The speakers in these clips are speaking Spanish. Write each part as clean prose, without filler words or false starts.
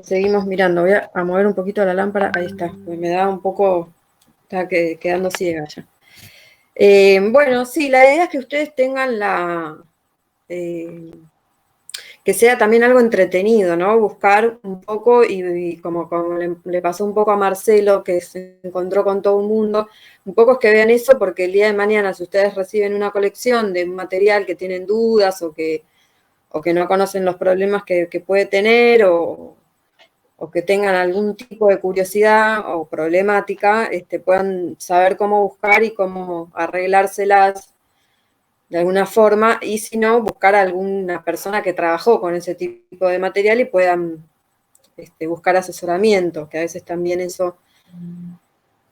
Seguimos mirando. Voy a mover un poquito la lámpara. Ahí está. Pues me da un poco. Está quedando ciega ya. Bueno, sí, la idea es que ustedes tengan eh, que sea también algo entretenido, ¿no? Buscar un poco y como le pasó un poco a Marcelo, que se encontró con todo un mundo, un poco es que vean eso porque el día de mañana, si ustedes reciben una colección de material que tienen dudas o que no conocen los problemas que puede tener o que tengan algún tipo de curiosidad o problemática, puedan saber cómo buscar y cómo arreglárselas de alguna forma, y si no, buscar a alguna persona que trabajó con ese tipo de material y puedan buscar asesoramiento, que a veces también eso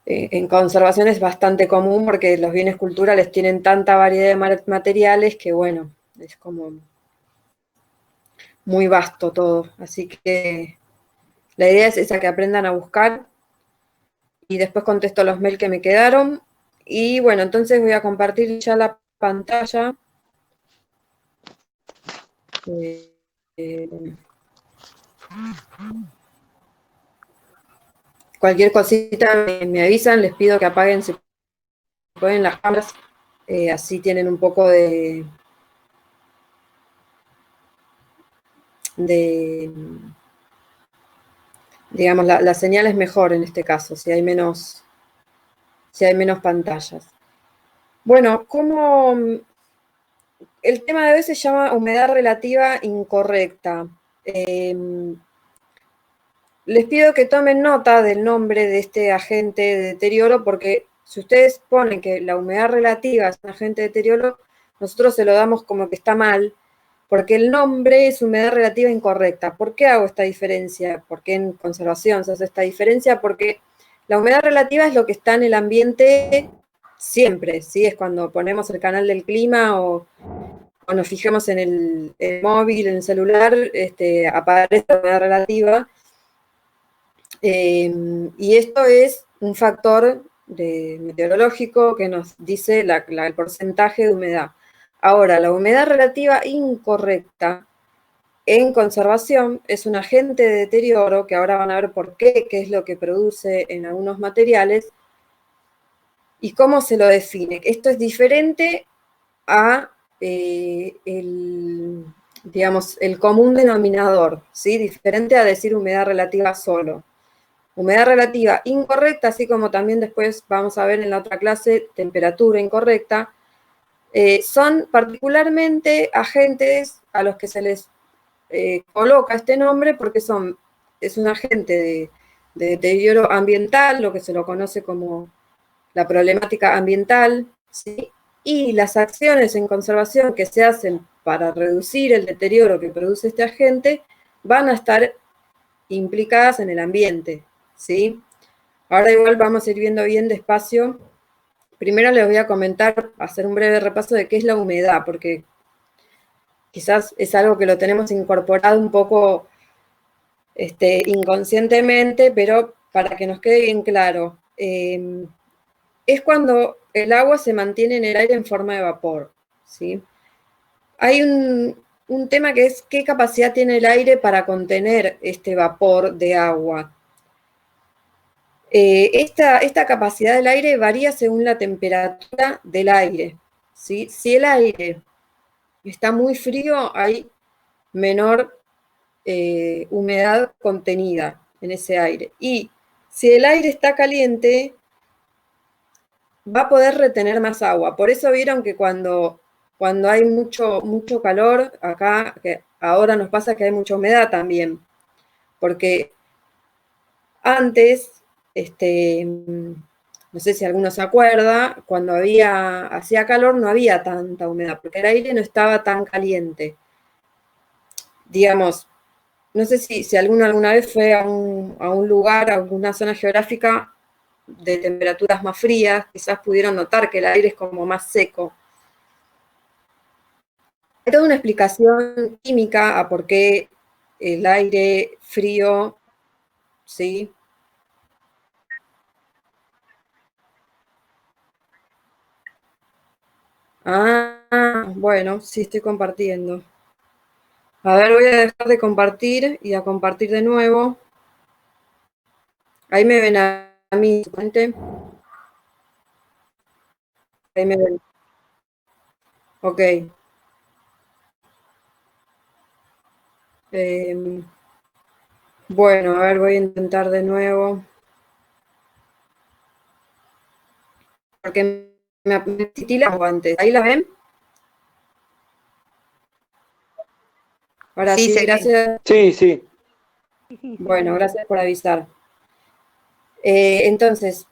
en conservación es bastante común porque los bienes culturales tienen tanta variedad de materiales que, bueno, es como muy vasto todo. Así que la idea es esa, que aprendan a buscar y después contesto los mails que me quedaron. Y bueno, entonces voy a compartir ya la pantalla. Eh, eh, Cualquier cosita me avisan, les pido que apaguen si pueden las cámaras, así tienen un poco de digamos, la señal es mejor en este caso, si hay menos pantallas. Bueno, como el tema de hoy se llama humedad relativa incorrecta. Les pido que tomen nota del nombre de este agente de deterioro, porque si ustedes ponen que la humedad relativa es un agente de deterioro, nosotros se lo damos como que está mal, porque el nombre es humedad relativa incorrecta. ¿Por qué hago esta diferencia? ¿Por qué en conservación se hace esta diferencia? Porque la humedad relativa es lo que está en el ambiente siempre, ¿sí? Es cuando ponemos el canal del clima o nos fijamos en el móvil, en el celular, aparece la humedad relativa. Y esto es un factor meteorológico que nos dice el porcentaje de humedad. Ahora, la humedad relativa incorrecta en conservación es un agente de deterioro, que ahora van a ver por qué es lo que produce en algunos materiales y cómo se lo define. Esto es diferente a digamos, el común denominador, ¿sí? Diferente a decir humedad relativa solo. Humedad relativa incorrecta, así como también después vamos a ver en la otra clase, temperatura incorrecta, son particularmente agentes a los que se les coloca este nombre porque es un agente de deterioro ambiental, lo que se lo conoce como la problemática ambiental, ¿sí? Y las acciones en conservación que se hacen para reducir el deterioro que produce este agente van a estar implicadas en el ambiente, ¿sí? Ahora igual vamos a ir viendo bien despacio. Primero les voy a comentar, hacer un breve repaso de qué es la humedad, porque quizás es algo que lo tenemos incorporado un poco inconscientemente, pero para que nos quede bien claro, es cuando el agua se mantiene en el aire en forma de vapor, ¿sí? Hay un tema que es qué capacidad tiene el aire para contener este vapor de agua. Esta capacidad del aire varía según la temperatura del aire, ¿sí? Si el aire está muy frío, hay menor humedad contenida en ese aire. Y si el aire está caliente, va a poder retener más agua. Por eso vieron que cuando hay mucho calor, acá, que ahora nos pasa que hay mucha humedad también, porque antes, no sé si alguno se acuerda, cuando hacía calor no había tanta humedad, porque el aire no estaba tan caliente. Digamos, no sé si alguno alguna vez fue a un lugar, a alguna zona geográfica de temperaturas más frías, quizás pudieron notar que el aire es como más seco. Hay toda una explicación química a por qué el aire frío, ¿sí? Ah, bueno, sí estoy compartiendo. A ver, voy a dejar de compartir y a compartir de nuevo. Ahí me ven a mí, gente. Ahí me ven. Ok. Bueno, a ver, voy a intentar de nuevo. Porque me titilaba antes. ¿Ahí la ven? Ahora Sí, sí, se ve. gracias. Sí, sí. Bueno, gracias por avisar. Entonces,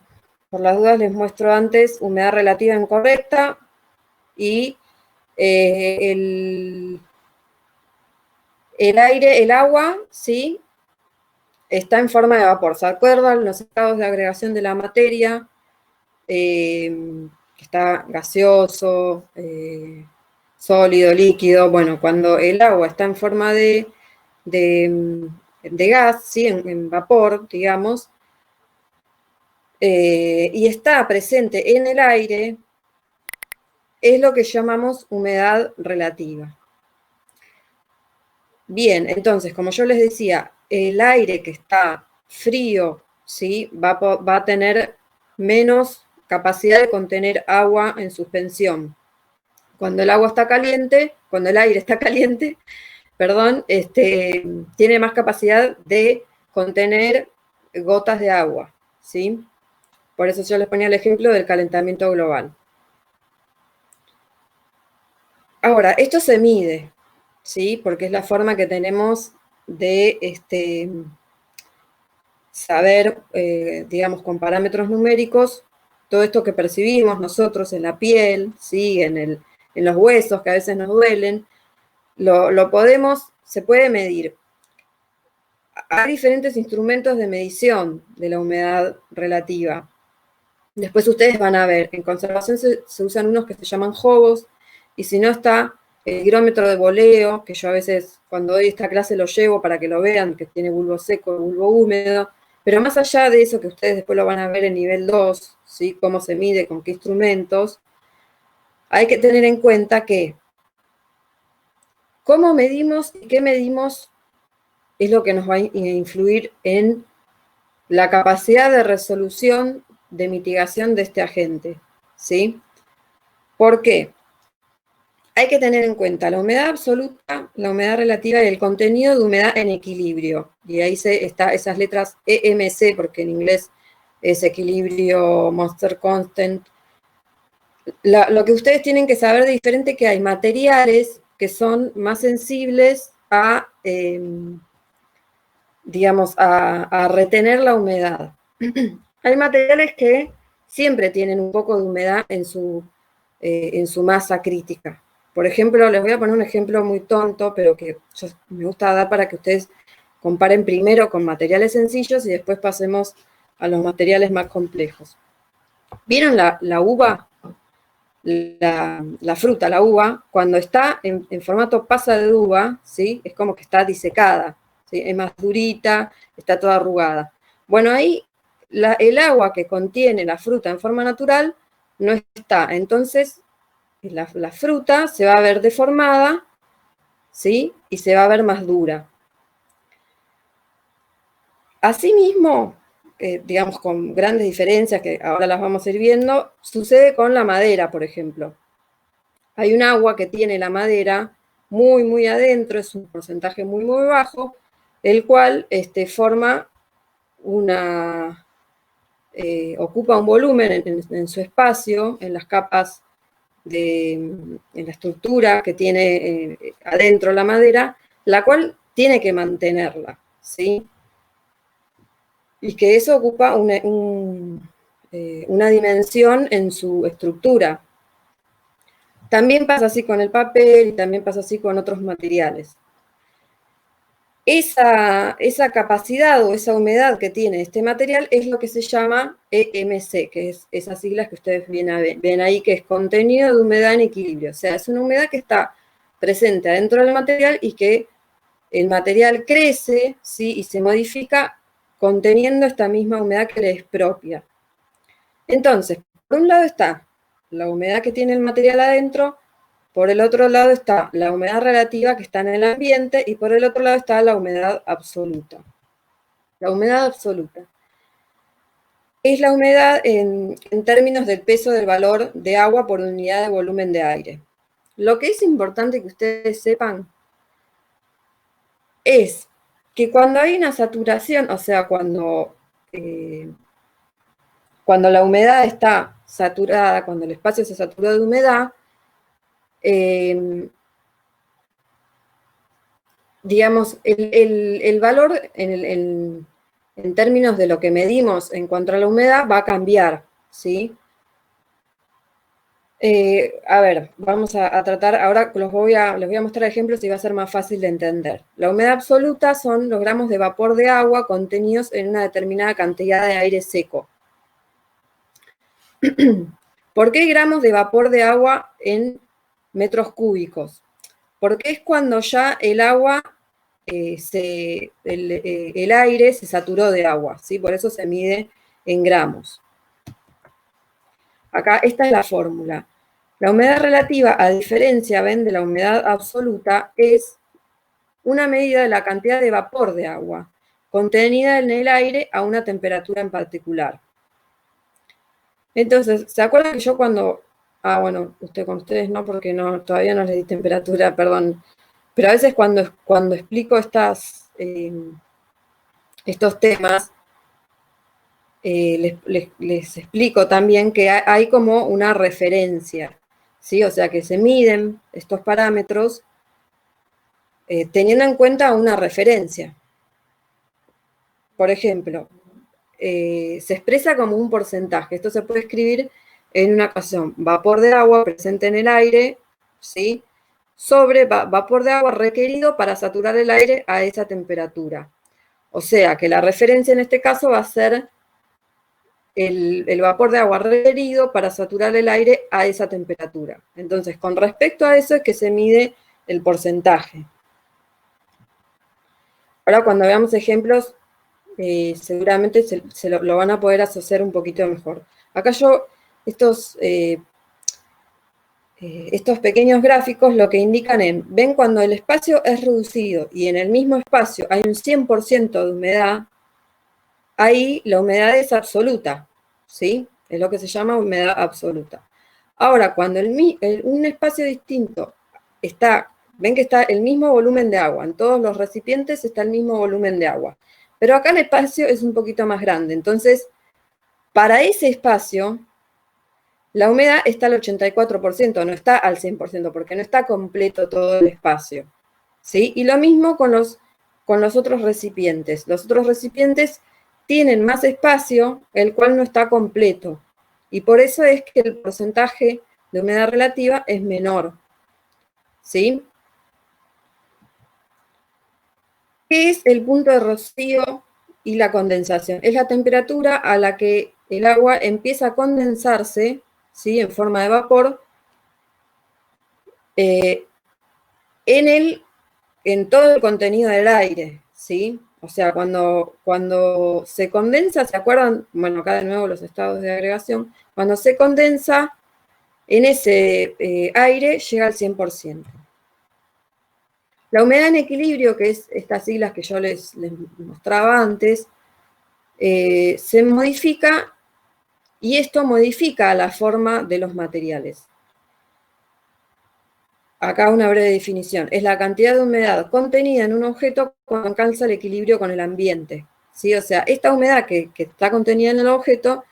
por las dudas les muestro antes humedad relativa incorrecta y el aire, el agua, ¿sí? Está en forma de vapor. ¿Se acuerdan los estados de agregación de la materia? Está gaseoso, sólido, líquido. Bueno, cuando el agua está en forma de gas, ¿sí? En vapor, digamos, y está presente en el aire, es lo que llamamos humedad relativa. Bien, entonces, como yo les decía, el aire que está frío, ¿sí? va a tener menos capacidad de contener agua en suspensión. Cuando el agua está caliente, cuando el aire está caliente, perdón, tiene más capacidad de contener gotas de agua, ¿sí? Por eso yo les ponía el ejemplo del calentamiento global. Ahora, esto se mide, ¿sí? Porque es la forma que tenemos de saber, digamos, con parámetros numéricos, todo esto que percibimos nosotros en la piel, ¿sí? En los huesos que a veces nos duelen, se puede medir. Hay diferentes instrumentos de medición de la humedad relativa. Después ustedes van a ver, en conservación se usan unos que se llaman jobos, y si no está el higrómetro de boleo, que yo a veces cuando doy esta clase lo llevo para que lo vean, que tiene bulbo seco, bulbo húmedo, pero más allá de eso, que ustedes después lo van a ver en nivel 2, ¿sí? Cómo se mide, con qué instrumentos, hay que tener en cuenta que cómo medimos y qué medimos es lo que nos va a influir en la capacidad de resolución de mitigación de este agente, ¿sí? ¿Por qué? Hay que tener en cuenta la humedad absoluta, la humedad relativa y el contenido de humedad en equilibrio. Y ahí está esas letras EMC, porque en inglés es equilibrio, Monster Constant. Lo que ustedes tienen que saber de diferente que hay materiales que son más sensibles a, digamos, a retener la humedad. Hay materiales que siempre tienen un poco de humedad en su masa crítica. Por ejemplo, les voy a poner un ejemplo muy tonto, pero que me gusta dar para que ustedes comparen primero con materiales sencillos y después pasemos a los materiales más complejos. ¿Vieron la uva? La fruta, la uva, cuando está en formato pasa de uva, ¿sí? Es como que está disecada, ¿sí? Es más durita, está toda arrugada. Bueno, ahí el agua que contiene la fruta en forma natural no está. Entonces, la fruta se va a ver deformada, ¿sí? Y se va a ver más dura. Asimismo, digamos con grandes diferencias que ahora las vamos a ir viendo, sucede con la madera, por ejemplo. Hay un agua que tiene la madera muy, muy adentro, es un porcentaje muy, muy bajo, el cual forma ocupa un volumen en su espacio, en las capas en la estructura que tiene adentro la madera, la cual tiene que mantenerla, ¿sí? Y que eso ocupa una dimensión en su estructura. También pasa así con el papel y también pasa así con otros materiales. Esa capacidad o esa humedad que tiene este material es lo que se llama EMC, que es esas siglas que ustedes ven ahí, que es contenido de humedad en equilibrio. O sea, es una humedad que está presente adentro del material y que el material crece, ¿sí? Y se modifica conteniendo esta misma humedad que le es propia. Entonces, por un lado está la humedad que tiene el material adentro, Por el otro lado está la humedad relativa que está en el ambiente y por el otro lado está la humedad absoluta. La humedad absoluta es la humedad en términos del peso del valor de agua por unidad de volumen de aire. Lo que es importante que ustedes sepan es que cuando hay una saturación, o sea, cuando la humedad está saturada, cuando el espacio se saturó de humedad, digamos, el valor en términos de lo que medimos en cuanto a la humedad va a cambiar, ¿sí? A ver, vamos a tratar, ahora les voy a mostrar ejemplos y va a ser más fácil de entender. La humedad absoluta son los gramos de vapor de agua contenidos en una determinada cantidad de aire seco. ¿Por qué gramos de vapor de agua en metros cúbicos? Porque es cuando ya el agua, el aire se saturó de agua, ¿sí? Por eso se mide en gramos. Acá, esta es la fórmula. La humedad relativa, a diferencia, ven, de la humedad absoluta, es una medida de la cantidad de vapor de agua contenida en el aire a una temperatura en particular. Entonces, ¿se acuerdan que yo cuando... bueno, con ustedes no, porque no, todavía no les di temperatura, perdón. Pero a veces cuando explico estos temas, les explico también que hay como una referencia, ¿sí? O sea, que se miden estos parámetros teniendo en cuenta una referencia. Por ejemplo, se expresa como un porcentaje. Esto se puede escribir en una ecuación: vapor de agua presente en el aire, ¿sí? Sobre vapor de agua requerido para saturar el aire a esa temperatura. O sea, que la referencia en este caso va a ser el vapor de agua requerido para saturar el aire a esa temperatura. Entonces, con respecto a eso es que se mide el porcentaje. Ahora, cuando veamos ejemplos, seguramente se lo van a poder asociar un poquito mejor. Acá yo, estos pequeños gráficos lo que indican ven cuando el espacio es reducido y en el mismo espacio hay un 100% de humedad, ahí la humedad es absoluta, ¿sí? Es lo que se llama humedad absoluta. Ahora, cuando un espacio distinto ven que está el mismo volumen de agua, en todos los recipientes está el mismo volumen de agua, pero acá el espacio es un poquito más grande, entonces, para ese espacio, la humedad está al 84%, no está al 100%, porque no está completo todo el espacio, ¿sí? Y lo mismo con los otros recipientes. Los otros recipientes tienen más espacio, el cual no está completo. Y por eso es que el porcentaje de humedad relativa es menor, ¿sí? ¿Qué es el punto de rocío y la condensación? Es la temperatura a la que el agua empieza a condensarse, ¿sí? En forma de vapor, en todo el contenido del aire, ¿sí? O sea, cuando se condensa, ¿se acuerdan? Bueno, acá de nuevo los estados de agregación. Cuando se condensa, en ese aire llega al 100%. La humedad en equilibrio, que es estas siglas que yo les mostraba antes, se modifica y esto modifica la forma de los materiales. Acá una breve definición. Es la cantidad de humedad contenida en un objeto cuando alcanza el equilibrio con el ambiente, ¿sí? O sea, esta humedad que está contenida en el objeto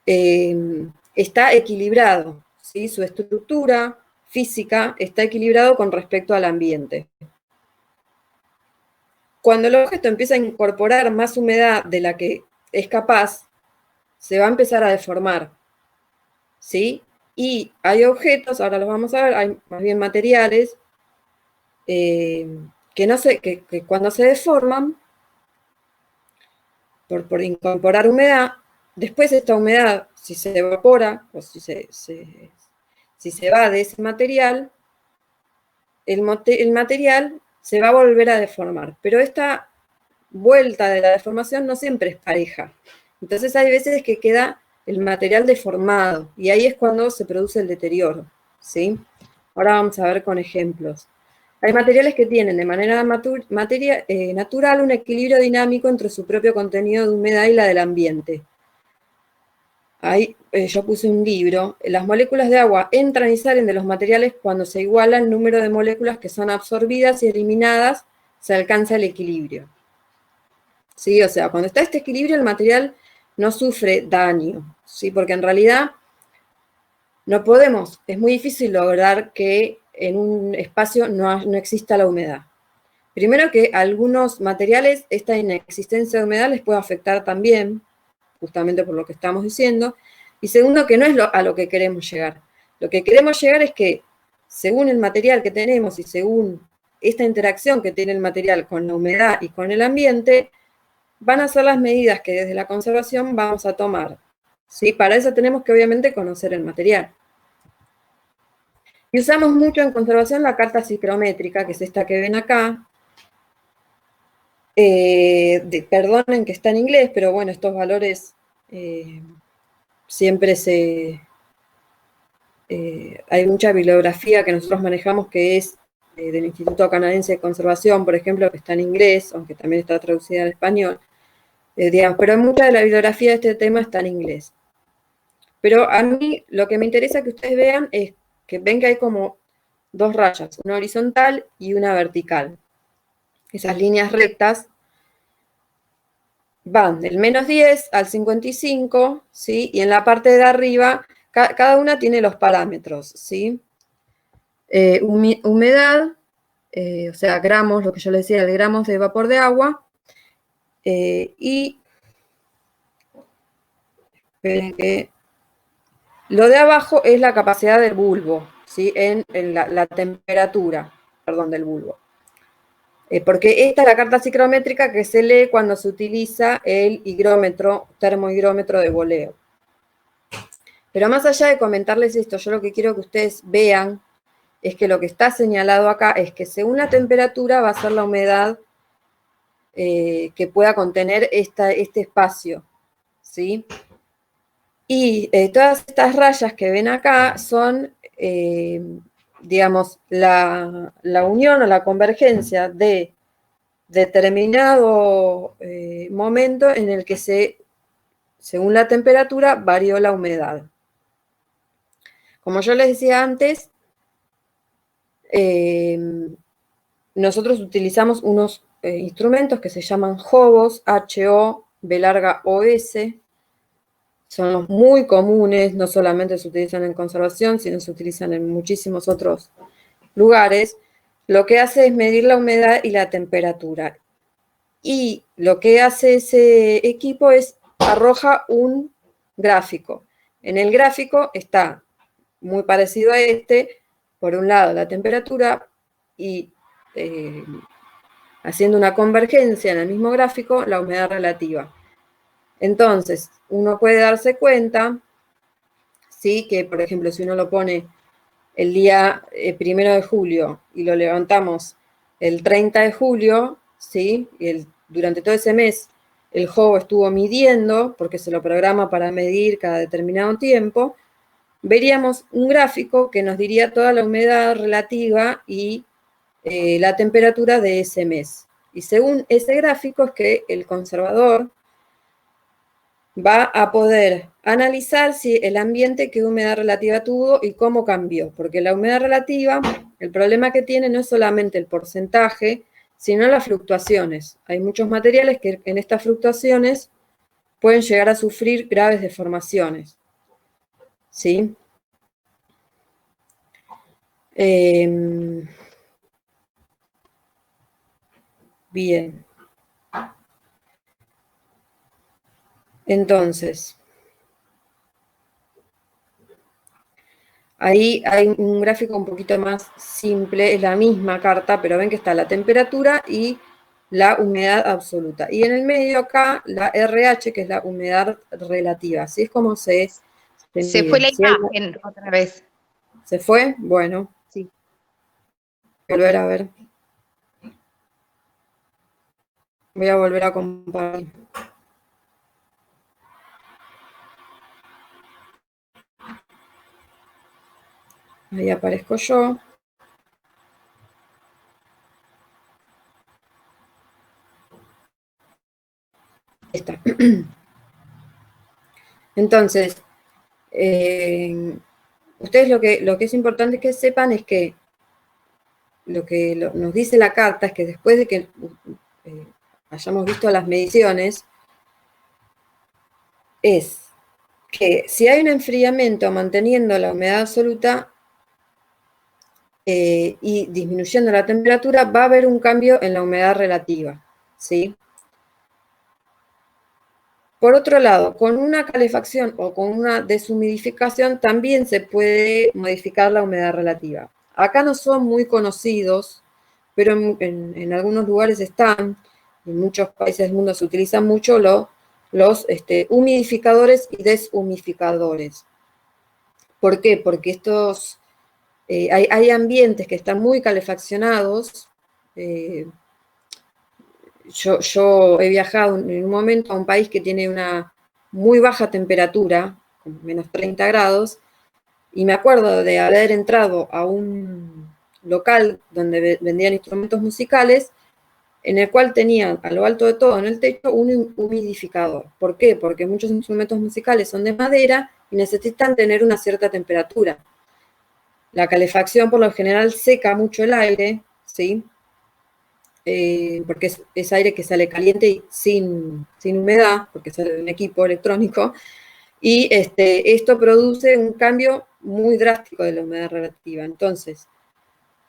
está equilibrado, ¿sí? Su estructura física está equilibrado con respecto al ambiente. Cuando el objeto empieza a incorporar más humedad de la que es capaz, se va a empezar a deformar, ¿sí? Y hay objetos, ahora los vamos a ver, hay más bien materiales, que cuando se deforman, por incorporar humedad, después esta humedad, si se evapora, o si se va de ese material, el material se va a volver a deformar. Pero esta vuelta de la deformación no siempre es pareja. Entonces hay veces que queda el material deformado, y ahí es cuando se produce el deterioro, ¿sí? Ahora vamos a ver con ejemplos. Hay materiales que tienen de manera natural un equilibrio dinámico entre su propio contenido de humedad y la del ambiente. Ahí yo puse un libro. Las moléculas de agua entran y salen de los materiales cuando se iguala el número de moléculas que son absorbidas y eliminadas, se alcanza el equilibrio. ¿Sí? O sea, cuando está este equilibrio, el material no sufre daño, ¿sí? Porque en realidad no podemos, es muy difícil lograr que en un espacio no exista la humedad. Primero que algunos materiales, esta inexistencia de humedad les puede afectar también, justamente por lo que estamos diciendo. Y segundo, que no es a lo que queremos llegar. Lo que queremos llegar es que, según el material que tenemos y según esta interacción que tiene el material con la humedad y con el ambiente, van a ser las medidas que desde la conservación vamos a tomar. ¿Sí? Para eso tenemos que obviamente conocer el material. Y usamos mucho en conservación la carta psicométrica, que es esta que ven acá. Perdonen que está en inglés, pero bueno, estos valores siempre hay mucha bibliografía que nosotros manejamos que es del Instituto Canadiense de Conservación, por ejemplo, que está en inglés, aunque también está traducida al español, digamos, pero mucha de la bibliografía de este tema está en inglés. Pero a mí lo que me interesa que ustedes vean es que ven que hay como dos rayas, una horizontal y una vertical. Esas líneas rectas van del -10 al 55, ¿sí? Y en la parte de arriba, cada una tiene los parámetros, ¿sí? Humedad, o sea, gramos, lo que yo les decía, el gramos de vapor de agua, y esperen que lo de abajo es la capacidad del bulbo, ¿sí? En la temperatura, perdón, del bulbo. Porque esta es la carta psicométrica que se lee cuando se utiliza el higrómetro, termohigrómetro de boleo. Pero más allá de comentarles esto, yo lo que quiero que ustedes vean es que lo que está señalado acá es que según la temperatura va a ser la humedad que pueda contener este espacio, ¿sí? Y todas estas rayas que ven acá son, digamos, la unión o la convergencia de determinado momento en el que según la temperatura, varió la humedad. Como yo les decía antes, nosotros utilizamos unos instrumentos que se llaman HOBOS, H-O-B-O-S, son los muy comunes, no solamente se utilizan en conservación, sino se utilizan en muchísimos otros lugares. Lo que hace es medir la humedad y la temperatura. Y lo que hace ese equipo es arroja un gráfico. En el gráfico está muy parecido a este, por un lado la temperatura y haciendo una convergencia en el mismo gráfico, la humedad relativa. Entonces, uno puede darse cuenta, ¿sí? Que, por ejemplo, si uno lo pone el día 1 de julio y lo levantamos el 30 de julio, ¿sí? Y durante todo ese mes el juego estuvo midiendo, porque se lo programa para medir cada determinado tiempo, veríamos un gráfico que nos diría toda la humedad relativa y la temperatura de ese mes. Y según ese gráfico es que el conservador va a poder analizar si el ambiente qué humedad relativa tuvo y cómo cambió, porque la humedad relativa, el problema que tiene no es solamente el porcentaje, sino las fluctuaciones. Hay muchos materiales que en estas fluctuaciones pueden llegar a sufrir graves deformaciones. ¿Sí? Bien. Entonces, ahí hay un gráfico un poquito más simple, es la misma carta, pero ven que está la temperatura y la humedad absoluta. Y en el medio acá la RH, que es la humedad relativa. Así es como se Se fue mide. la imagen otra vez. ¿Se fue? Bueno. Sí. Volver a ver. Voy a volver a compartir. Ahí aparezco yo. Ahí está. Entonces, ustedes lo que es importante que sepan es que lo que nos dice la carta es que después de que hayamos visto las mediciones, es que si hay un enfriamiento manteniendo la humedad absoluta y disminuyendo la temperatura, va a haber un cambio en la humedad relativa, ¿sí? Por otro lado, con una calefacción o con una deshumidificación también se puede modificar la humedad relativa. Acá no son muy conocidos, pero en algunos lugares están, en muchos países del mundo se utilizan mucho los humidificadores y deshumidificadores. ¿Por qué? Porque hay ambientes que están muy calefaccionados. Yo he viajado en un momento a un país que tiene una muy baja temperatura, como menos 30 grados, y me acuerdo de haber entrado a un local donde vendían instrumentos musicales, en el cual tenían a lo alto de todo en el techo un humidificador. ¿Por qué? Porque muchos instrumentos musicales son de madera y necesitan tener una cierta temperatura. La calefacción por lo general seca mucho el aire, ¿sí? Porque es aire que sale caliente y sin humedad, porque sale de un equipo electrónico, y esto produce un cambio muy drástico de la humedad relativa. Entonces,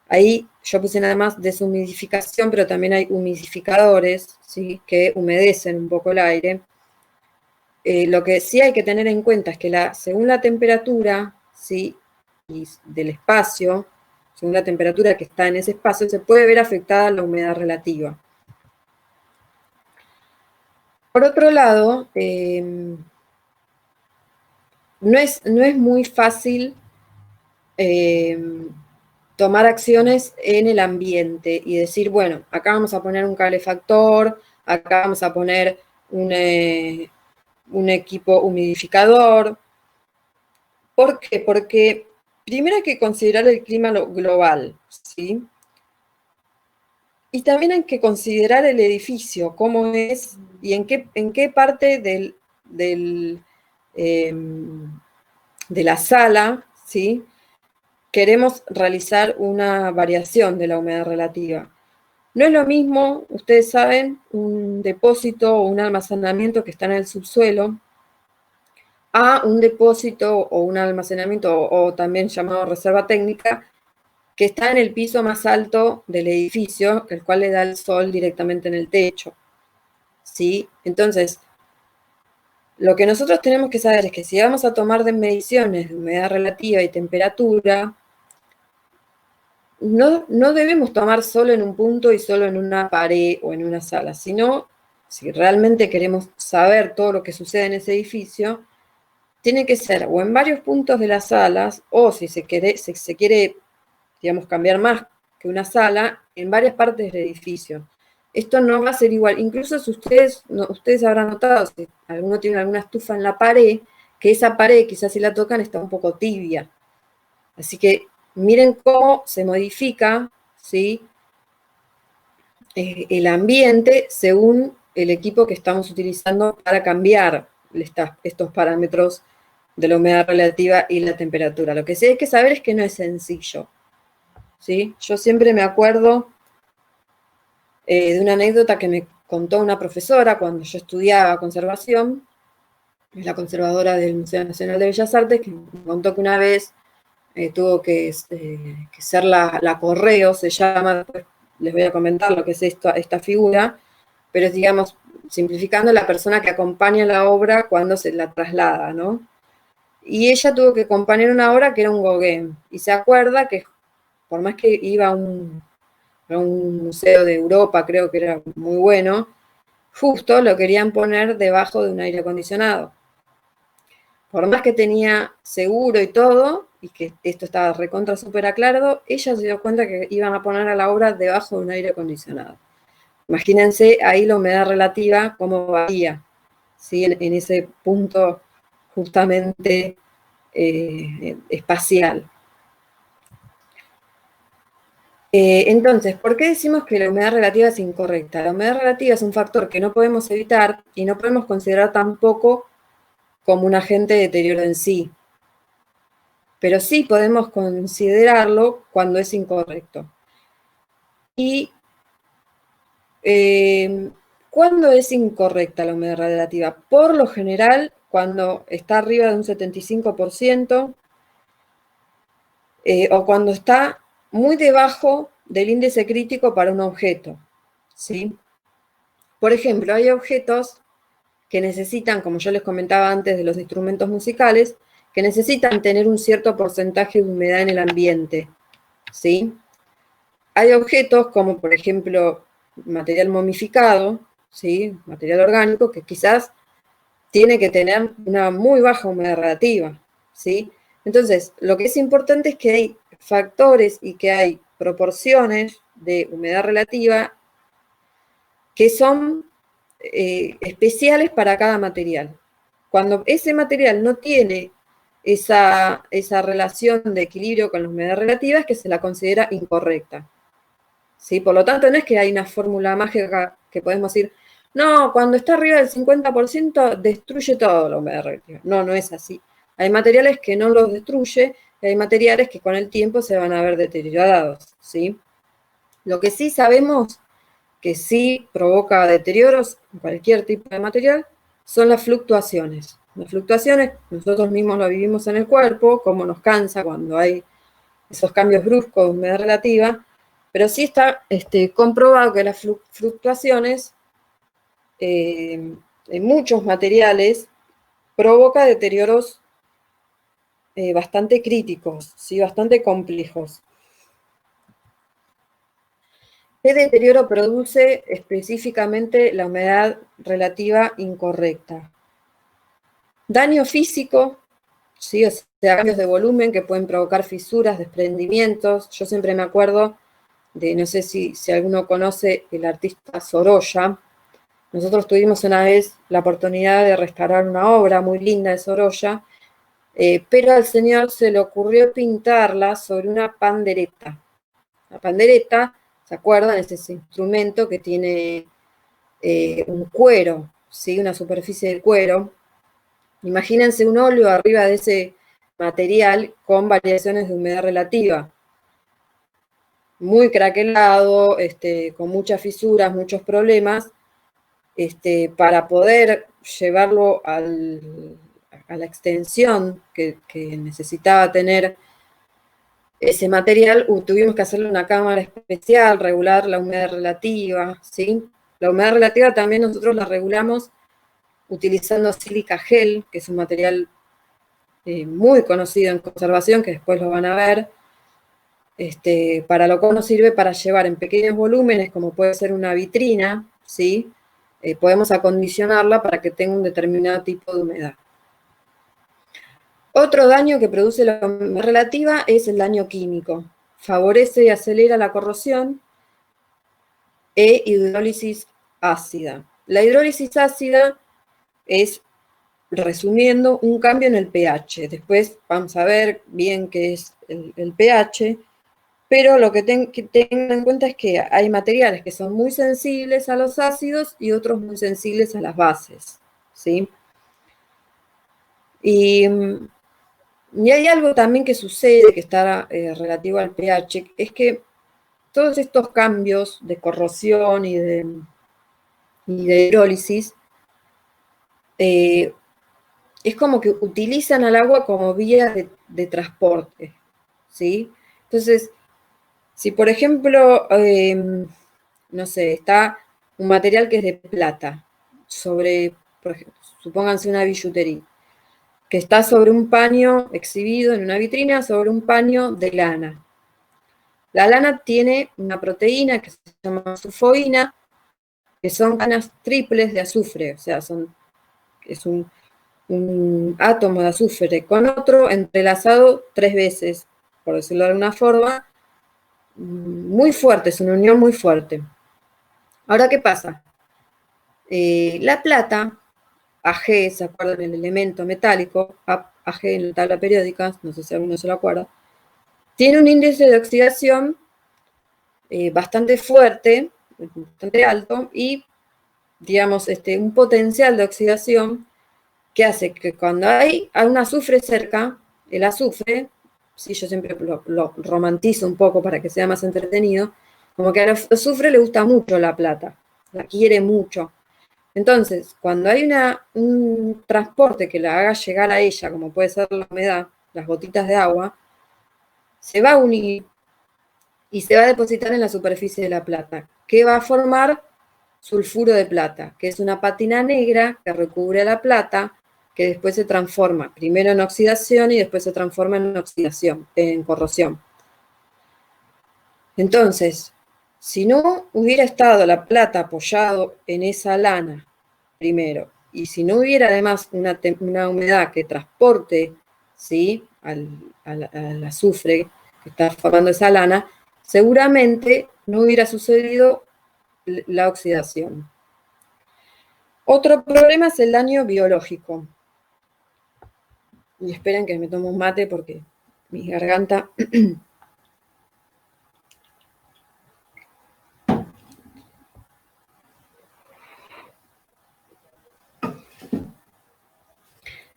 ahí yo puse nada más deshumidificación, pero también hay humidificadores, ¿sí? Que humedecen un poco el aire. Lo que sí hay que tener en cuenta es que según la temperatura, ¿sí? Y del espacio, según la temperatura que está en ese espacio, se puede ver afectada la humedad relativa. Por otro lado, no es muy fácil tomar acciones en el ambiente y decir, bueno, acá vamos a poner un calefactor, acá vamos a poner un equipo humidificador. ¿Por qué? Porque primero hay que considerar el clima global, ¿sí? Y también hay que considerar el edificio, cómo es y en qué parte de la sala, ¿sí? Queremos realizar una variación de la humedad relativa. No es lo mismo, ustedes saben, un depósito o un almacenamiento que está en el subsuelo a un depósito o un almacenamiento o también llamado reserva técnica que está en el piso más alto del edificio, el cual le da el sol directamente en el techo, ¿sí? Entonces, lo que nosotros tenemos que saber es que si vamos a tomar mediciones de humedad relativa y temperatura, no debemos tomar solo en un punto y solo en una pared o en una sala, sino si realmente queremos saber todo lo que sucede en ese edificio, tiene que ser o en varios puntos de las salas, o si se quiere, digamos, cambiar más que una sala, en varias partes del edificio. Esto no va a ser igual. Incluso si ustedes habrán notado, si alguno tiene alguna estufa en la pared, que esa pared, quizás si la tocan, está un poco tibia. Así que miren cómo se modifica, ¿sí? El ambiente según el equipo que estamos utilizando para cambiar estos parámetros de la humedad relativa y la temperatura. Lo que sí hay que saber es que no es sencillo, ¿sí? Yo siempre me acuerdo de una anécdota que me contó una profesora cuando yo estudiaba conservación, es la conservadora del Museo Nacional de Bellas Artes, que me contó que una vez tuvo que ser la correo, se llama, después les voy a comentar lo que es esta figura, pero es, digamos, simplificando, la persona que acompaña la obra cuando se la traslada, ¿no? Y ella tuvo que acompañar una obra que era un Gauguin, y se acuerda que por más que iba a un museo de Europa, creo que era muy bueno, justo lo querían poner debajo de un aire acondicionado. Por más que tenía seguro y todo, y que esto estaba recontra súper aclarado, ella se dio cuenta que iban a poner a la obra debajo de un aire acondicionado. Imagínense ahí la humedad relativa, cómo varía, ¿sí? En ese punto justamente espacial. Entonces, ¿por qué decimos que la humedad relativa es incorrecta? La humedad relativa es un factor que no podemos evitar y no podemos considerar tampoco como un agente de deterioro en sí. Pero sí podemos considerarlo cuando es incorrecto. Y ¿cuándo es incorrecta la humedad relativa? Por lo general, cuando está arriba de un 75%, o cuando está muy debajo del índice crítico para un objeto, ¿sí? Por ejemplo, hay objetos que necesitan, como yo les comentaba antes de los instrumentos musicales, que necesitan tener un cierto porcentaje de humedad en el ambiente, ¿sí? Hay objetos como, por ejemplo, material momificado, ¿sí? Material orgánico, que quizás tiene que tener una muy baja humedad relativa, ¿sí? Entonces, lo que es importante es que hay factores y que hay proporciones de humedad relativa que son especiales para cada material. Cuando ese material no tiene esa relación de equilibrio con la humedad relativa, es que se la considera incorrecta, ¿sí? Por lo tanto, no es que hay una fórmula mágica que podemos decir, no, cuando está arriba del 50% destruye todo la humedad relativa. No, no es así. Hay materiales que no los destruye y hay materiales que con el tiempo se van a ver deteriorados, ¿sí? Lo que sí sabemos que sí provoca deterioros en cualquier tipo de material son las fluctuaciones. Las fluctuaciones, nosotros mismos lo vivimos en el cuerpo, como nos cansa cuando hay esos cambios bruscos de humedad relativa, pero sí está comprobado que las fluctuaciones en muchos materiales provoca deterioros bastante críticos, ¿sí? Bastante complejos. ¿Qué deterioro produce específicamente la humedad relativa incorrecta? Daño físico, ¿sí? O sea, cambios de volumen que pueden provocar fisuras, desprendimientos. Yo siempre me acuerdo de, no sé si alguno conoce el artista Sorolla. Nosotros tuvimos una vez la oportunidad de restaurar una obra muy linda de Sorolla, pero al señor se le ocurrió pintarla sobre una pandereta. La pandereta, ¿se acuerdan? Es ese instrumento que tiene un cuero, ¿sí? Una superficie de cuero. Imagínense un óleo arriba de ese material con variaciones de humedad relativa. Muy craquelado, con muchas fisuras, muchos problemas, para poder llevarlo a la extensión que necesitaba tener ese material, tuvimos que hacerle una cámara especial, regular la humedad relativa, ¿sí? La humedad relativa también nosotros la regulamos utilizando sílica gel, que es un material muy conocido en conservación, que después lo van a ver, para lo cual nos sirve para llevar en pequeños volúmenes, como puede ser una vitrina, ¿sí? Podemos acondicionarla para que tenga un determinado tipo de humedad. Otro daño que produce la humedad relativa es el daño químico. Favorece y acelera la corrosión e hidrólisis ácida. La hidrólisis ácida es, resumiendo, un cambio en el pH. Después vamos a ver bien qué es el pH, pero lo que tengan en cuenta es que hay materiales que son muy sensibles a los ácidos y otros muy sensibles a las bases, ¿sí? Y hay algo también que sucede, que está relativo al pH, es que todos estos cambios de corrosión y de hidrólisis es como que utilizan al agua como vía de transporte, ¿sí? Entonces, si por ejemplo, no sé, está un material que es de plata, sobre, por ejemplo, supónganse una billutería, que está sobre un paño exhibido en una vitrina, sobre un paño de lana. La lana tiene una proteína que se llama sulfoína, que son cadenas triples de azufre, o sea, es un átomo de azufre con otro entrelazado 3 veces, por decirlo de alguna forma, muy fuerte, es una unión muy fuerte. Ahora, ¿qué pasa? La plata, Ag, ¿se acuerdan el elemento metálico? Ag en la tabla periódica, no sé si alguno se lo acuerda, tiene un índice de oxidación bastante fuerte, bastante alto, y, digamos, un potencial de oxidación que hace que cuando hay un azufre cerca, el azufre, sí, yo siempre lo romantizo un poco para que sea más entretenido, como que al azufre le gusta mucho la plata, la quiere mucho. Entonces, cuando hay un transporte que la haga llegar a ella, como puede ser la humedad, las gotitas de agua, se va a unir y se va a depositar en la superficie de la plata, que va a formar sulfuro de plata, que es una pátina negra que recubre la plata, que después se transforma primero en oxidación y después se transforma en oxidación, en corrosión. Entonces, si no hubiera estado la plata apoyado en esa lana primero, y si no hubiera además una humedad que transporte, ¿sí?, al azufre que está formando esa lana, seguramente no hubiera sucedido la oxidación. Otro problema es el daño biológico. Y esperen que me tomo un mate porque mi garganta...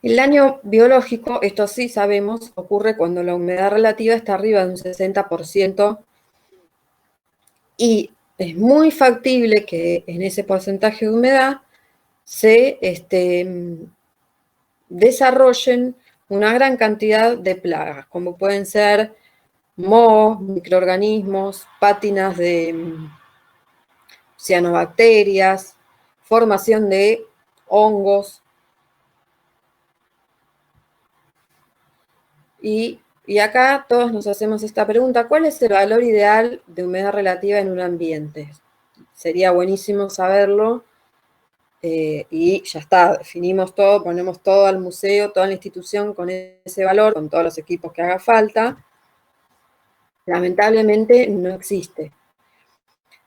El daño biológico, esto sí sabemos, ocurre cuando la humedad relativa está arriba de un 60%, y es muy factible que en ese porcentaje de humedad se desarrollen una gran cantidad de plagas, como pueden ser mohos, microorganismos, pátinas de cianobacterias, formación de hongos. Y acá todos nos hacemos esta pregunta: ¿cuál es el valor ideal de humedad relativa en un ambiente? Sería buenísimo saberlo, y ya está, definimos todo, ponemos todo al museo, toda la institución con ese valor, con todos los equipos que haga falta. Lamentablemente no existe.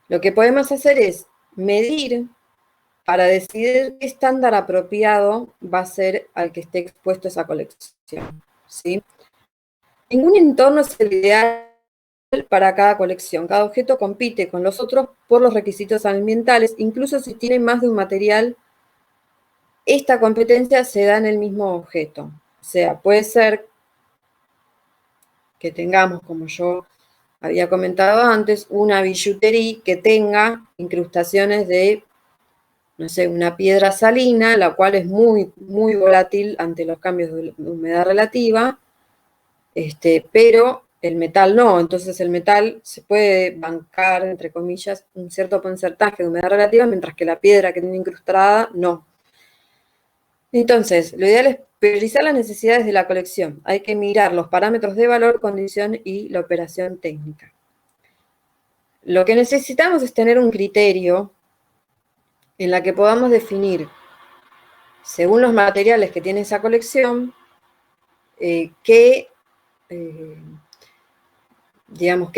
Lo que podemos hacer es medir para decidir qué estándar apropiado va a ser al que esté expuesto esa colección, ¿sí? Ningún entorno es el ideal para cada colección. Cada objeto compite con los otros por los requisitos ambientales, incluso si tiene más de un material. Esta competencia se da en el mismo objeto. O sea, puede ser que tengamos, como yo había comentado antes, una billutería que tenga incrustaciones de, no sé, una piedra salina, la cual es muy, muy volátil ante los cambios de humedad relativa, pero el metal no. Entonces el metal se puede bancar, entre comillas, un cierto porcentaje de humedad relativa, mientras que la piedra que tiene incrustada, no. Entonces, lo ideal es priorizar las necesidades de la colección. Hay que mirar los parámetros de valor, condición y la operación técnica. Lo que necesitamos es tener un criterio en la que podamos definir, según los materiales que tiene esa colección, qué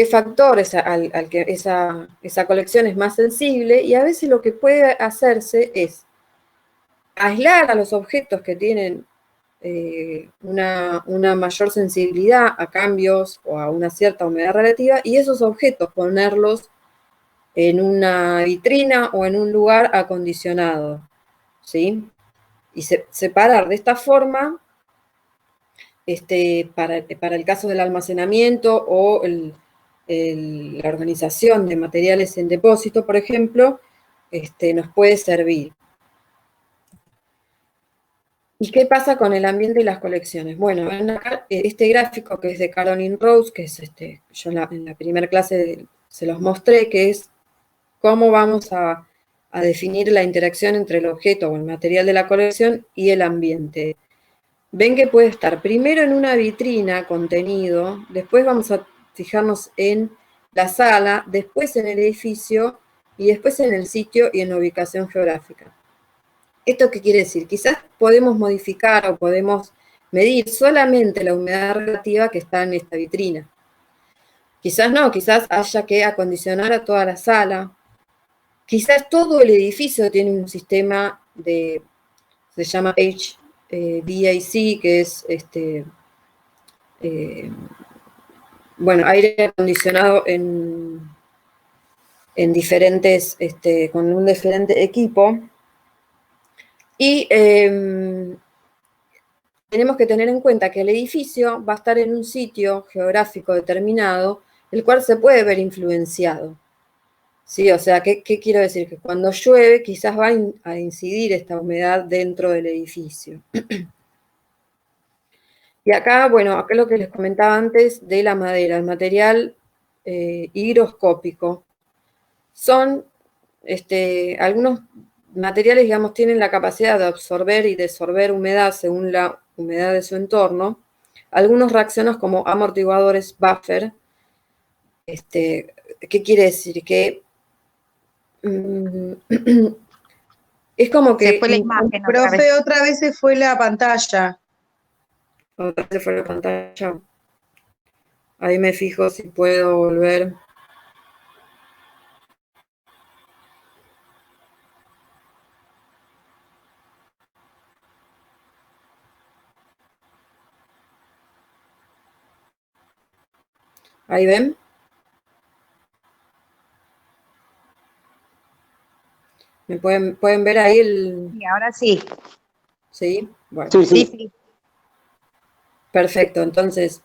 factores al que esa colección es más sensible, y a veces lo que puede hacerse es aislar a los objetos que tienen una mayor sensibilidad a cambios o a una cierta humedad relativa, y esos objetos ponerlos en una vitrina o en un lugar acondicionado, ¿sí? Y separar de esta forma, para el caso del almacenamiento o la organización de materiales en depósito, por ejemplo, nos puede servir. ¿Y qué pasa con el ambiente y las colecciones? Bueno, ven acá este gráfico que es de Caroline Rose, que es yo en la primera clase se los mostré, que es cómo vamos a definir la interacción entre el objeto o el material de la colección y el ambiente. Ven que puede estar primero en una vitrina contenido, después vamos a fijarnos en la sala, después en el edificio y después en el sitio y en la ubicación geográfica. ¿Esto qué quiere decir? Quizás podemos modificar o podemos medir solamente la humedad relativa que está en esta vitrina. Quizás no, quizás haya que acondicionar a toda la sala. Quizás todo el edificio tiene un sistema se llama HVAC, que es aire acondicionado en diferentes, con un diferente equipo. Y tenemos que tener en cuenta que el edificio va a estar en un sitio geográfico determinado, el cual se puede ver influenciado. Sí, o sea, ¿qué quiero decir? Que cuando llueve quizás va a incidir esta humedad dentro del edificio. Y acá, bueno, acá lo que les comentaba antes de la madera, el material higroscópico. Son, algunos materiales, digamos, tienen la capacidad de absorber y desorber humedad según la humedad de su entorno. Algunos reaccionan como amortiguadores buffer. ¿Qué quiere decir? Que es como Se que fue la imagen otra vez. Profe, otra vez se fue la pantalla. otra vez fue la pantalla. Ahí me fijo si puedo volver. Ahí ven. ¿Me pueden ver ahí el...? Y ahora sí. ¿Sí? Bueno. Sí. Perfecto. Entonces,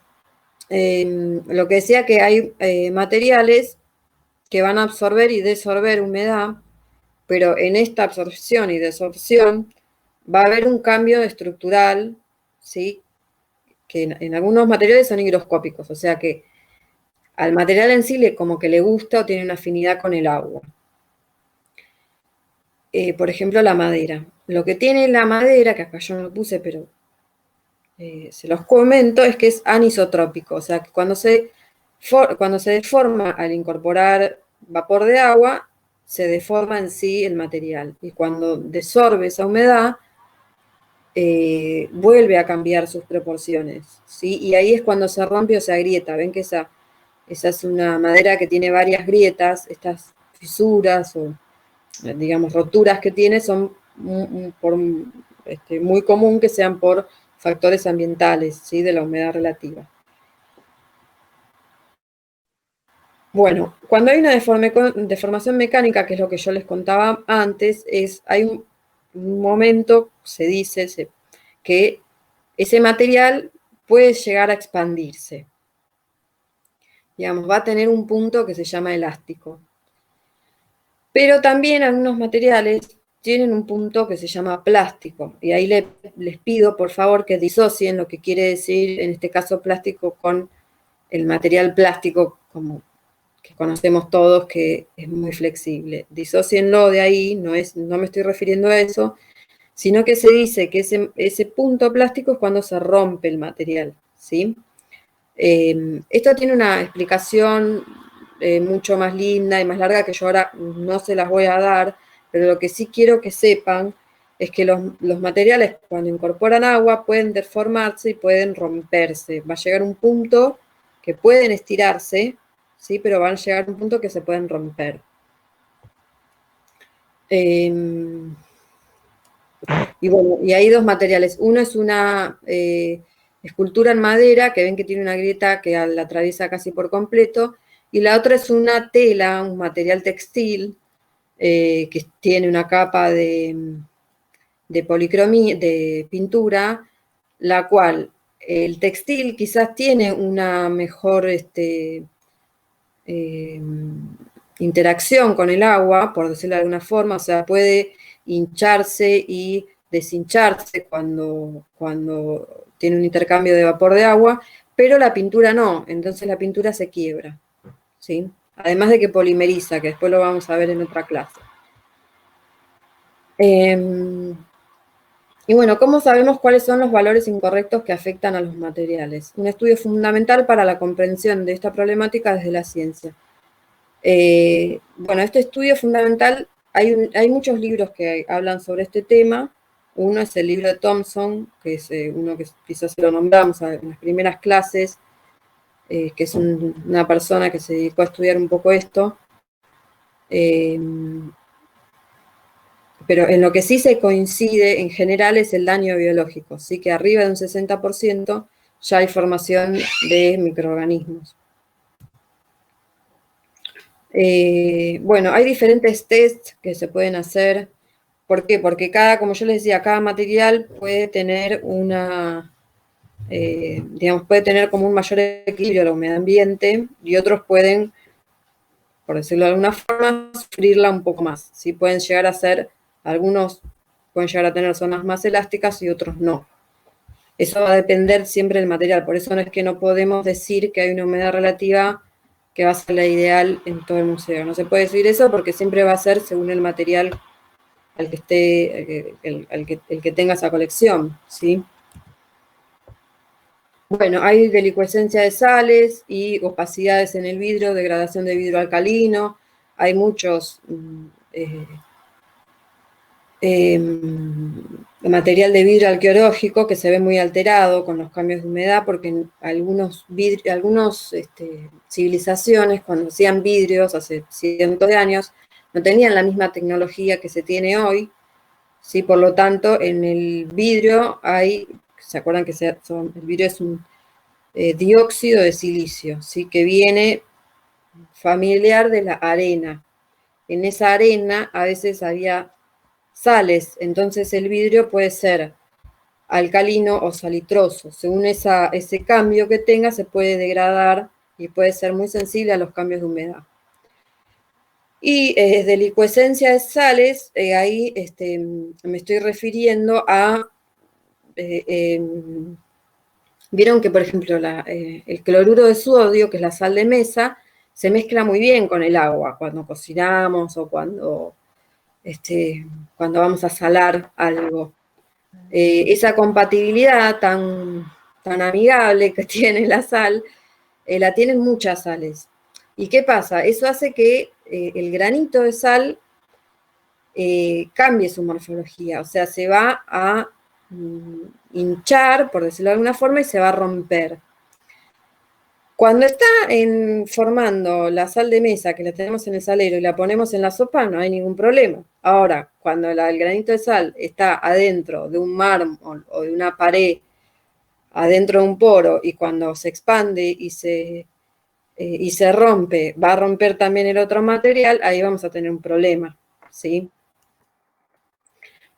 lo que decía que hay materiales que van a absorber y desorber humedad, pero en esta absorción y desorción va a haber un cambio estructural, ¿sí? Que en algunos materiales son higroscópicos, o sea que al material en sí como que le gusta o tiene una afinidad con el agua. Por ejemplo, la madera. Lo que tiene la madera, que acá yo no lo puse, pero se los comento, es que es anisotrópico, o sea que cuando se deforma al incorporar vapor de agua, se deforma en sí el material. Y cuando desorbe esa humedad, vuelve a cambiar sus proporciones, ¿sí? Y ahí es cuando se rompe o se agrieta. Ven que esa es una madera que tiene varias grietas, estas fisuras o, digamos, roturas que tiene son muy común que sean por factores ambientales, ¿sí? De la humedad relativa. Bueno, cuando hay una deformación mecánica, que es lo que yo les contaba antes, hay un momento, se dice, que ese material puede llegar a expandirse. Digamos, va a tener un punto que se llama elástico. Pero también algunos materiales tienen un punto que se llama plástico. Y ahí les pido, por favor, que disocien lo que quiere decir, en este caso, plástico con el material plástico como que conocemos todos, que es muy flexible. Disocienlo de ahí, no me estoy refiriendo a eso, sino que se dice que ese punto plástico es cuando se rompe el material, ¿sí? Esto tiene una explicación mucho más linda y más larga que yo ahora no se las voy a dar, pero lo que sí quiero que sepan es que los materiales cuando incorporan agua pueden deformarse y pueden romperse. Va a llegar un punto que pueden estirarse, ¿sí? Pero van a llegar a un punto que se pueden romper. Y bueno, y hay dos materiales. Uno es una escultura en madera, que ven que tiene una grieta que la atraviesa casi por completo, y la otra es una tela, un material textil, que tiene una capa de policromía, de pintura, la cual el textil quizás tiene una mejor interacción con el agua, por decirlo de alguna forma, o sea, puede hincharse y deshincharse cuando tiene un intercambio de vapor de agua, pero la pintura no, entonces la pintura se quiebra, ¿sí? Además de que polimeriza, que después lo vamos a ver en otra clase. Y bueno, ¿cómo sabemos cuáles son los valores incorrectos que afectan a los materiales? Un estudio fundamental para la comprensión de esta problemática desde la ciencia. Bueno, este estudio fundamental, hay muchos libros que hablan sobre este tema. Uno es el libro de Thomson, que es uno que quizás se lo nombramos en las primeras clases, que es una persona que se dedicó a estudiar un poco esto. Pero en lo que sí se coincide en general es el daño biológico, sí que arriba de un 60% ya hay formación de microorganismos. Bueno, hay diferentes tests que se pueden hacer. ¿Por qué? Porque como yo les decía, cada material puede tener puede tener como un mayor equilibrio a la humedad ambiente y otros pueden, por decirlo de alguna forma, sufrirla un poco más. ¿Sí? Algunos pueden llegar a tener zonas más elásticas y otros no. Eso va a depender siempre del material, por eso no es que no podemos decir que hay una humedad relativa que va a ser la ideal en todo el museo. No se puede decir eso porque siempre va a ser según el material al que esté, el que tenga esa colección, ¿sí? Bueno, hay delicuescencia de sales y opacidades en el vidrio, degradación de vidrio alcalino, hay muchos material de vidrio arqueológico que se ve muy alterado con los cambios de humedad, porque algunas civilizaciones, cuando hacían vidrios hace cientos de años, no tenían la misma tecnología que se tiene hoy, ¿sí? Por lo tanto, en el vidrio ¿se acuerdan que el vidrio es un dióxido de silicio, ¿sí? Que viene familiar de la arena. En esa arena a veces había sales, entonces el vidrio puede ser alcalino o salitroso. Según ese cambio que tenga, se puede degradar y puede ser muy sensible a los cambios de humedad. Y delicuescencia de sales, ahí me estoy refiriendo a, vieron que, por ejemplo, el cloruro de sodio, que es la sal de mesa, se mezcla muy bien con el agua cuando cocinamos o cuando vamos a salar algo. Esa compatibilidad tan amigable que tiene la sal, la tienen muchas sales. ¿Y qué pasa? Eso hace que el granito de sal cambie su morfología, o sea, se va a hinchar, por decirlo de alguna forma, y se va a romper. Cuando está formando la sal de mesa, que la tenemos en el salero y la ponemos en la sopa, no hay ningún problema. Ahora, cuando el granito de sal está adentro de un mármol o de una pared, adentro de un poro, y cuando se expande y se rompe, va a romper también el otro material, ahí vamos a tener un problema, ¿sí?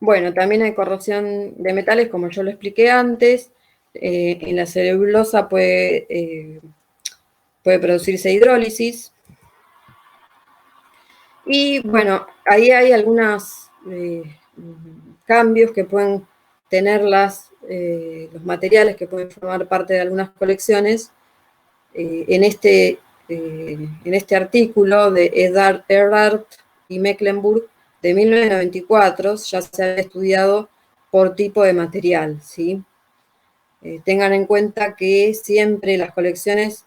Bueno, también hay corrosión de metales, como yo lo expliqué antes. En la celulosa puede producirse hidrólisis. Y bueno, ahí hay algunos cambios que pueden tener los materiales que pueden formar parte de algunas colecciones. En este artículo de Erhardt y Mecklenburg de 1994 ya se ha estudiado por tipo de material, ¿sí? Tengan en cuenta que siempre las colecciones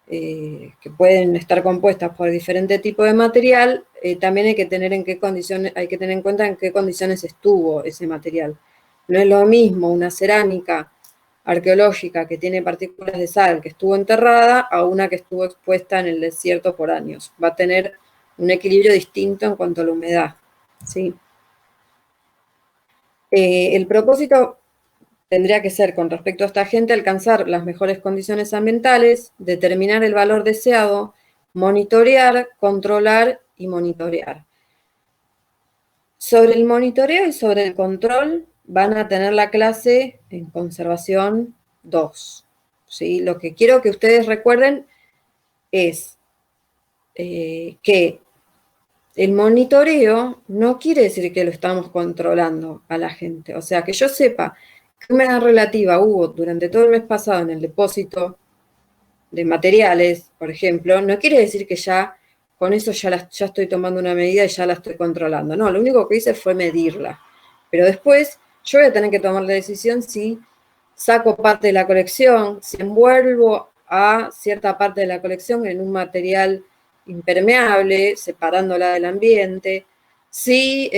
que pueden estar compuestas por diferente tipo de material, también hay que tener en cuenta en qué condiciones estuvo ese material. No es lo mismo una cerámica arqueológica que tiene partículas de sal que estuvo enterrada a una que estuvo expuesta en el desierto por años. Va a tener un equilibrio distinto en cuanto a la humedad, ¿sí? El propósito tendría que ser, con respecto a esta gente, alcanzar las mejores condiciones ambientales, determinar el valor deseado, monitorear, controlar y monitorear. Sobre el monitoreo y sobre el control van a tener la clase en conservación 2. ¿Sí? Lo que quiero que ustedes recuerden es que el monitoreo no quiere decir que lo estamos controlando a la gente. O sea, que yo sepa qué humedad relativa hubo durante todo el mes pasado en el depósito de materiales, por ejemplo, no quiere decir que ya con eso ya estoy tomando una medida y ya la estoy controlando. No, lo único que hice fue medirla. Pero después yo voy a tener que tomar la decisión si saco parte de la colección, si envuelvo a cierta parte de la colección en un material impermeable, separándola del ambiente, si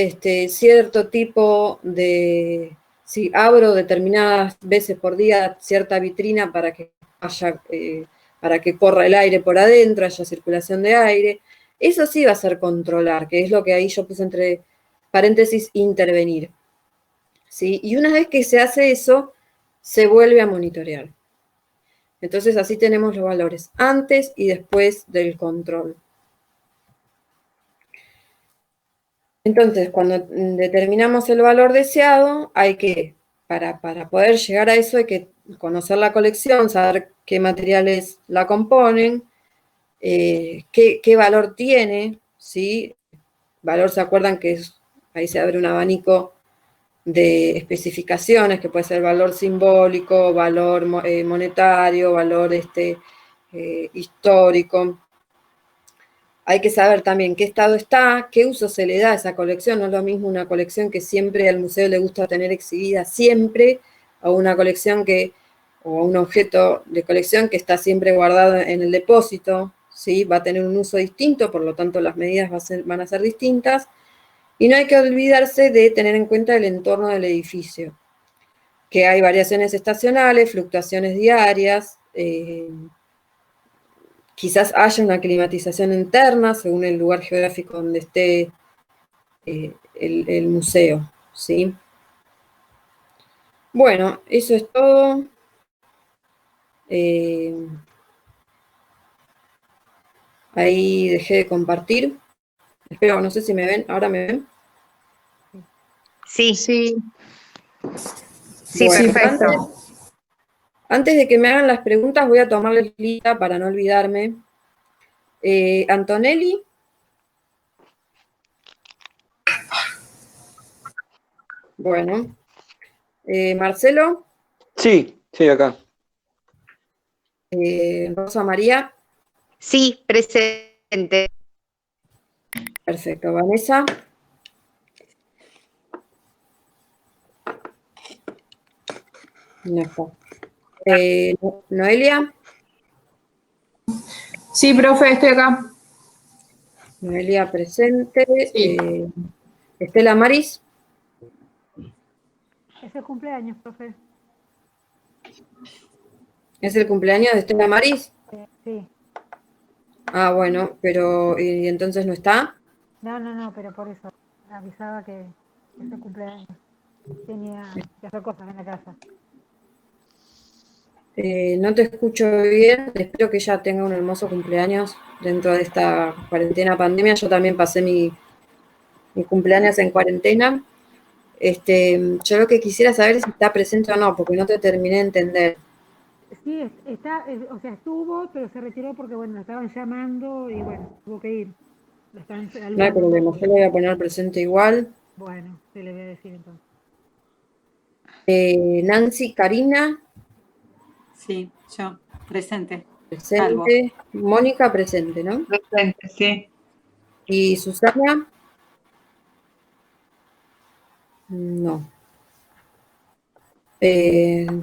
cierto tipo de... Si abro determinadas veces por día cierta vitrina para que corra el aire por adentro, haya circulación de aire. Eso sí va a ser controlar, que es lo que ahí yo puse entre paréntesis, intervenir. ¿Sí? Y una vez que se hace eso, se vuelve a monitorear. Entonces así tenemos los valores antes y después del control. Entonces, cuando determinamos el valor deseado, hay que, para poder llegar a eso, hay que conocer la colección, saber qué materiales la componen, qué valor tiene, ¿sí? Valor, ¿se acuerdan que ahí se abre un abanico de especificaciones, que puede ser valor simbólico, valor monetario, valor histórico? Hay que saber también qué estado está, qué uso se le da a esa colección. No es lo mismo una colección que siempre al museo le gusta tener exhibida siempre, o una colección o un objeto de colección que está siempre guardado en el depósito, ¿sí? Va a tener un uso distinto, por lo tanto las medidas van a ser distintas. Y no hay que olvidarse de tener en cuenta el entorno del edificio, que hay variaciones estacionales, fluctuaciones diarias, quizás haya una climatización interna según el lugar geográfico donde esté el museo, ¿sí? Bueno, eso es todo. Ahí dejé de compartir. Espero, no sé si me ven. ¿Ahora me ven? Sí, Sí, sí, Bueno, perfecto. Antes de que me hagan las preguntas, voy a tomarles lista para no olvidarme. Antonelli. Bueno. Marcelo. Sí, sí, acá. Rosa María. Sí, presente. Perfecto. Vanessa. No está. Noelia. Sí, profe, estoy acá. Noelia presente. Sí. Estela Maris. Es el cumpleaños, profe. ¿Es el cumpleaños de Estela Maris? Sí. Ah, bueno, pero ¿y entonces no está? No, pero por eso avisaba que es el cumpleaños. Tenía que hacer cosas en la casa. No te escucho bien. Espero que ella tenga un hermoso cumpleaños dentro de esta cuarentena pandemia. Yo también pasé mi cumpleaños en cuarentena. Yo lo que quisiera saber es si está presente o no, porque no te terminé de entender. Sí, está, o sea, estuvo, pero se retiró porque, bueno, la estaban llamando y, bueno, tuvo que ir. La están No hay alistando problema, todo. yo le voy a poner presente igual. Bueno, se le voy a decir entonces. Nancy, Karina, Sí, yo, presente. Salvo. presente. Mónica, presente, ¿no? presente, sí. Y Susana, no.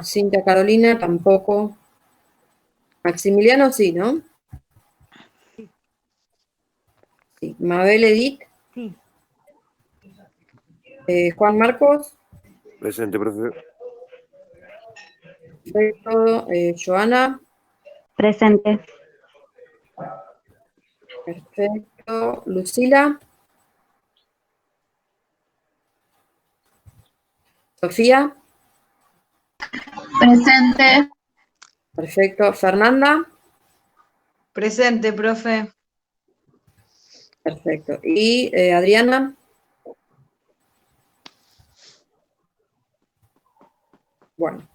Cintia Carolina, tampoco. Maximiliano, sí, ¿no? Sí. Sí. Mabel Edith, Sí, Juan Marcos, Presente, profe. perfecto. Joana, Presente. perfecto. Lucila, Sofía, Presente. perfecto. Fernanda, Presente, profe. perfecto. Y Adriana, bueno,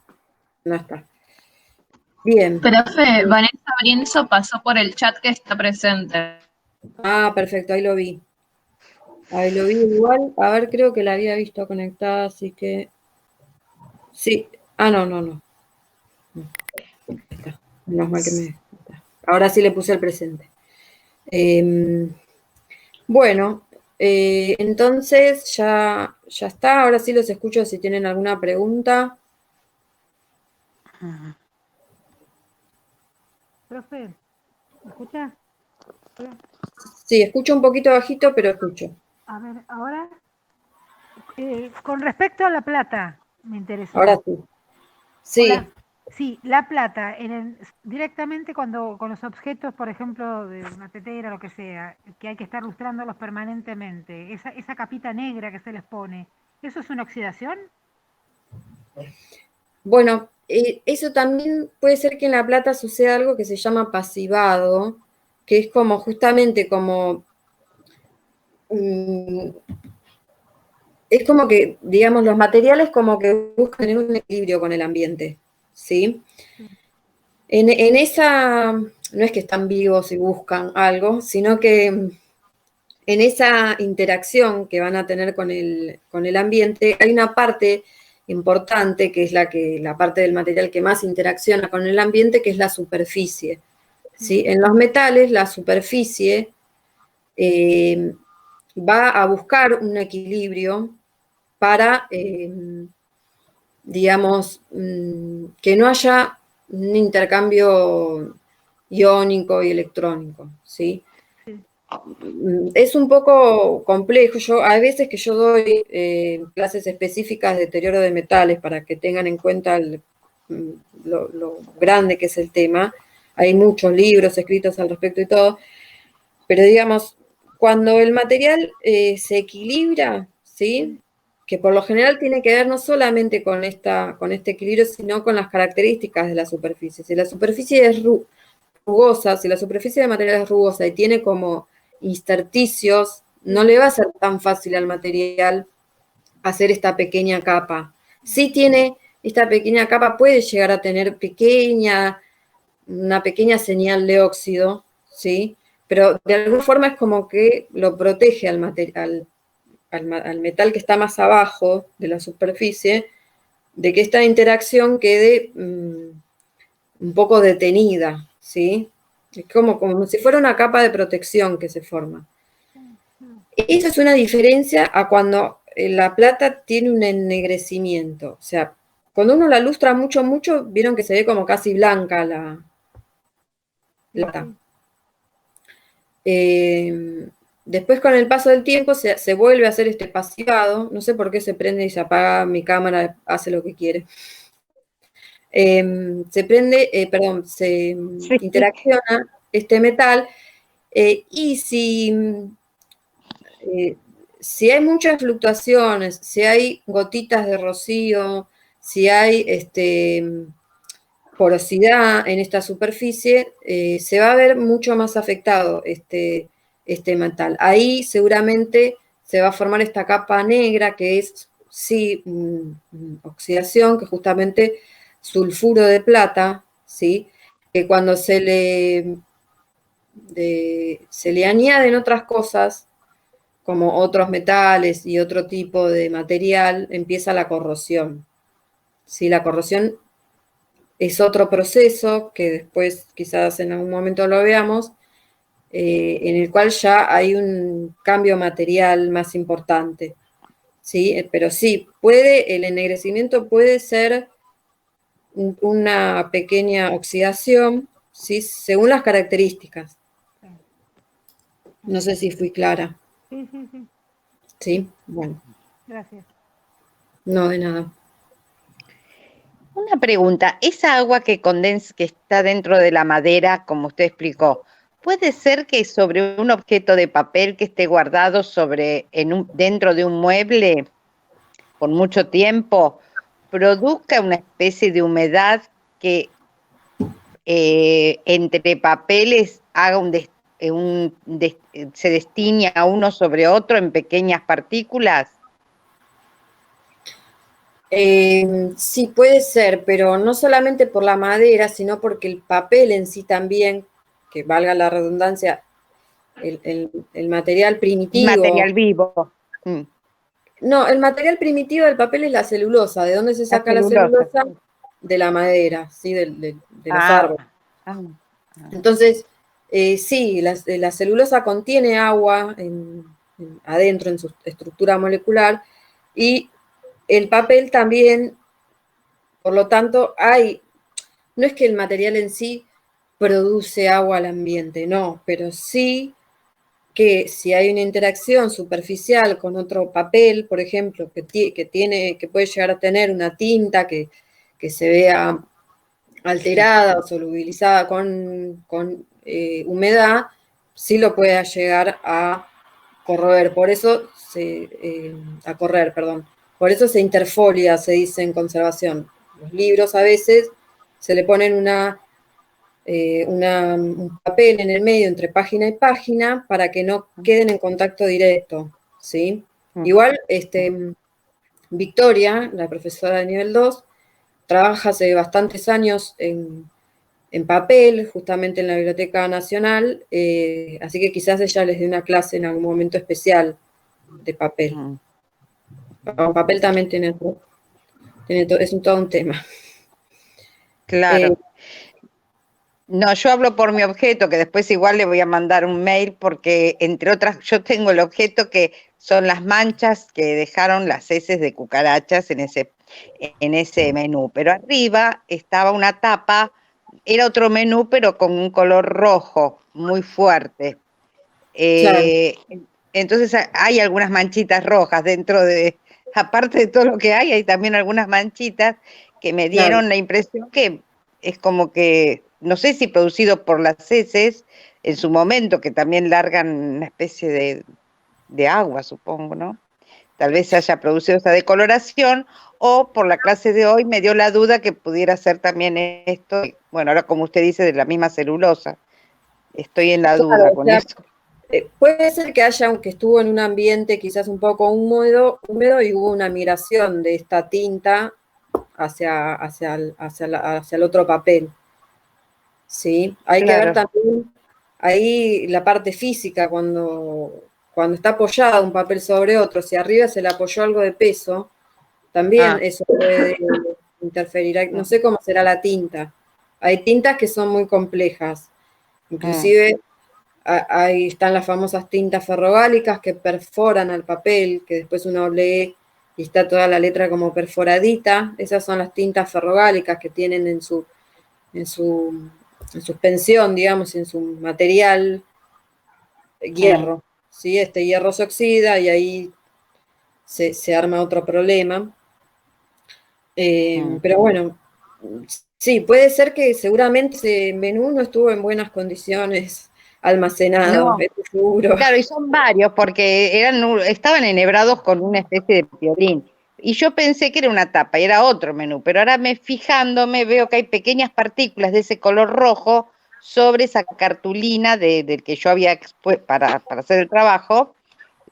no está. Bien. Profe, Vanessa Brienzo pasó por el chat que está presente. Ah, perfecto, ahí lo vi. Ahí lo vi igual. A ver, creo que la había visto conectada, así que. Sí. Ah, no, no, no. Ahí está. Menos mal que me. Está. Ahora sí le puse el presente. Bueno, entonces ya está. Ahora sí los escucho si tienen alguna pregunta. profe, ¿me escucha? Hola. Sí, escucho un poquito bajito, pero escucho. A ver, ahora, con respecto a la plata, me Ahora interesó. sí. Hola. Sí. Sí, la plata, directamente cuando con los objetos, por ejemplo, de una tetera, lo que sea, que hay que estar lustrándolos permanentemente, esa capita negra que se les pone, ¿eso es una oxidación? Bueno, eso también puede ser que en La Plata suceda algo que se llama pasivado, que es como justamente como es como que, digamos, los materiales como que buscan tener un equilibrio con el ambiente, ¿sí? En esa, no es que están vivos y buscan algo, sino que en esa interacción que van a tener con el ambiente, hay una parte importante que es la parte del material que más interacciona con el ambiente, que es la superficie, ¿sí? En los metales, la superficie va a buscar un equilibrio para, digamos, que no haya un intercambio iónico y electrónico, ¿sí? Es un poco complejo. Hay veces que yo doy clases específicas de deterioro de metales para que tengan en cuenta lo grande que es el tema. Hay muchos libros escritos al respecto y todo, pero digamos, cuando el material se equilibra, ¿sí? Que por lo general tiene que ver no solamente con este equilibrio, sino con las características de la superficie. Si la superficie es rugosa, si la superficie de material es rugosa y tiene como intersticios, no le va a ser tan fácil al material hacer esta pequeña capa. Si tiene esta pequeña capa, puede llegar a tener una pequeña señal de óxido, ¿sí? Pero de alguna forma es como que lo protege al metal que está más abajo de la superficie, de que esta interacción quede un poco detenida, ¿sí? Es como si fuera una capa de protección que se forma. Esa es una diferencia a cuando la plata tiene un ennegrecimiento. O sea, cuando uno la lustra mucho, mucho, vieron que se ve como casi blanca la plata. Después, con el paso del tiempo, se vuelve a hacer este pasivado. No sé por qué se prende y se apaga mi cámara, hace lo que quiere. Se interacciona este metal y si hay muchas fluctuaciones, si hay gotitas de rocío, si hay porosidad en esta superficie, se va a ver mucho más afectado este metal. Ahí seguramente se va a formar esta capa negra que es, sí, oxidación, que justamente sulfuro de plata, ¿sí? Que cuando se le añaden otras cosas, como otros metales y otro tipo de material, empieza la corrosión. ¿Sí? La corrosión es otro proceso que después quizás en algún momento lo veamos, en el cual ya hay un cambio material más importante. ¿Sí? Pero sí, el ennegrecimiento puede ser una pequeña oxidación, ¿sí? Según las características. No sé si fui clara. Sí, sí, sí. ¿Sí? Bueno. Gracias. No, de nada. Una pregunta, esa agua que condensa, que está dentro de la madera, como usted explicó, ¿puede ser que sobre un objeto de papel que esté guardado dentro de un mueble por mucho tiempo produzca una especie de humedad que entre papeles haga se destine a uno sobre otro en pequeñas partículas? Sí, puede ser, pero no solamente por la madera, sino porque el papel en sí también, que valga la redundancia, el material primitivo. Material vivo. No, el material primitivo del papel es la celulosa. ¿De dónde se saca la celulosa? De la madera, ¿sí? De los árboles. Entonces, sí, la celulosa contiene agua adentro en su estructura molecular y el papel también, por lo tanto, no es que el material en sí produce agua al ambiente, no, pero sí que si hay una interacción superficial con otro papel, por ejemplo, que puede llegar a tener una tinta que se vea alterada o solubilizada con humedad, sí lo puede llegar a corroer. Por eso Por eso se interfolia, se dice en conservación. Los libros a veces se le ponen un papel en el medio entre página y página para que no queden en contacto directo, ¿sí? Igual, Victoria, la profesora de nivel 2, trabaja hace bastantes años en papel, justamente en la Biblioteca Nacional, así que quizás ella les dé una clase en algún momento especial de papel. Papel también es todo un tema. Claro. No, yo hablo por mi objeto, que después igual le voy a mandar un mail, porque entre otras, yo tengo el objeto que son las manchas que dejaron las heces de cucarachas en ese menú. Pero arriba estaba una tapa, era otro menú, pero con un color rojo muy fuerte. Claro. Entonces hay algunas manchitas rojas dentro aparte de todo lo que hay también algunas manchitas que me dieron la impresión que es como que, no sé si producido por las heces en su momento, que también largan una especie de agua, supongo, ¿no? Tal vez se haya producido esa decoloración, o por la clase de hoy me dio la duda que pudiera ser también esto, bueno, ahora como usted dice, de la misma celulosa. Estoy en la duda con eso. Puede ser que aunque estuvo en un ambiente quizás un poco húmedo y hubo una migración de esta tinta hacia el otro papel. ¿Sí? Hay que ver también ahí la parte física, cuando está apoyado un papel sobre otro, si arriba se le apoyó algo de peso, también eso puede interferir. No sé cómo será la tinta. Hay tintas que son muy complejas. Inclusive ahí están las famosas tintas ferrogálicas que perforan al papel, que después uno lee y está toda la letra como perforadita. Esas son las tintas ferrogálicas que tienen en suspensión, digamos, en su material hierro. ¿Sí? Este hierro se oxida y ahí se arma otro problema. Pero bueno, sí, puede ser que seguramente ese menú no estuvo en buenas condiciones almacenado, No. estoy seguro. Claro, y son varios, porque estaban enhebrados con una especie de piolín. Y yo pensé que era una tapa, y era otro menú, pero ahora fijándome veo que hay pequeñas partículas de ese color rojo sobre esa cartulina del que yo había expuesto para hacer el trabajo,